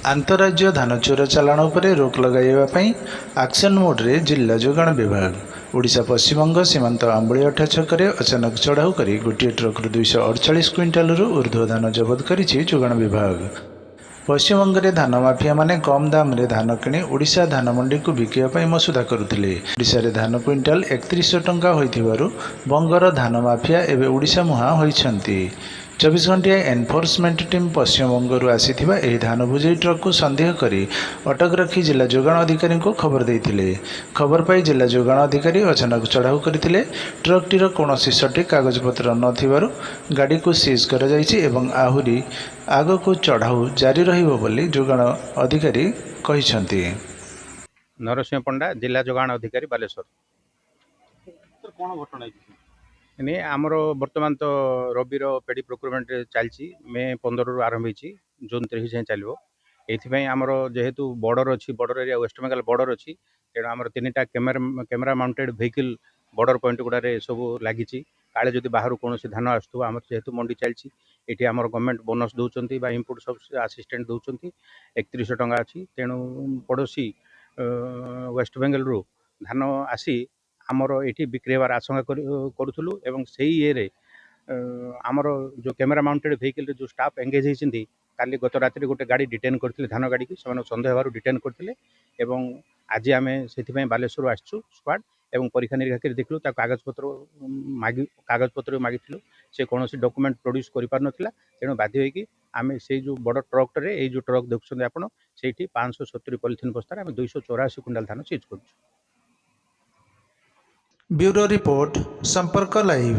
आंतराज्य धान चोर चालाण उपरे रोक लगाइबा एक्शन मोड्रे जिला जोगाण विभाग। ओडिशा पश्चिमबंग सीमांत आंबुलीअठा छकरे अचानक चढ़ाऊ कर गोटे ट्रक्र 248 क्विंटाल ऊर्ध्व धान जबत करिछि जोगाण विभाग। पश्चिमबंग में धान माफिया माने कम दाम रे धान किणी ओडिशा धान मंडी को बिकिया मसुदा करुथिले। ओडिशा रे धान क्विंटाल 3100 टंका होइथिबारु बंगर धान माफिया एवं ओडिशा मुहां होइछंती। 24 घंटिया एनफोर्समेंट टीम पश्चिमबंग आसीथिबा एही धान बुझे ट्रक को संदेह करी अटक रखी जिला जोगाण अधिकारी को खबर देइथिले। खबर पाई जिला जोगाण अधिकारी अचानक चढ़ाऊ करथिले। ट्रकटीर कौनसी सठिक कागजपत्र नथिबारु गाड़ी को सीज करा जायछि एवं आहुरी आग को चढ़ाऊ जारी रहिबो बोली जोगाण अधिकारी कहिसंती। नरसिंह पंडा जिला जोगाण अधिकारी बालेश्वर। कौन घटना नहीं आमर बर्तमान तो रबिर पेडी प्रोक्योरमेंट चलती मे 15 रु आरंभ होती जून 30 जाए चलो। ये आमर जेहेतु बॉर्डर अच्छी border area West Bengal border अच्छी तेणु आम 3टा camera mounted vehicle border point गुड़े सब लगी काले जदि बाहर कौन धान आसुव आम जेहेतु मंडी चलती ये आम गवर्नमेंट बोनस दौरान इनपुट सब आसीस्टेंट दौरान 3100 टंका अच्छी तेणु पड़ोशी वेस्ट बेंगल रु धान आसी आमर ये बिक्री होवार आशंका करूँ एवं से ये आमर जो कैमेरा माउंटेड व्हीकल जो स्टाफ एंगेज होती काली गत राति गोटे गाड़ी डिटेन करते धान गाड़ी की सन्देह होवर डिटेन करते आज आम से बालेश्वर आसचु स्क्वाड एवं परीक्षा निरीक्षा कर देखलु कागजपत्र मागिलु से कौन डॉक्यूमेंट प्रोड्यूस कर पार नाला तेणु बाध्य होगी आम से जो बड़ ट्रक्टे ये जो ट्रक देखुं आप 570 पॉलिथिन बस्तार आम 284 क्विंटाल धान सीज कर। ब्यूरो रिपोर्ट संपर्क लाइव।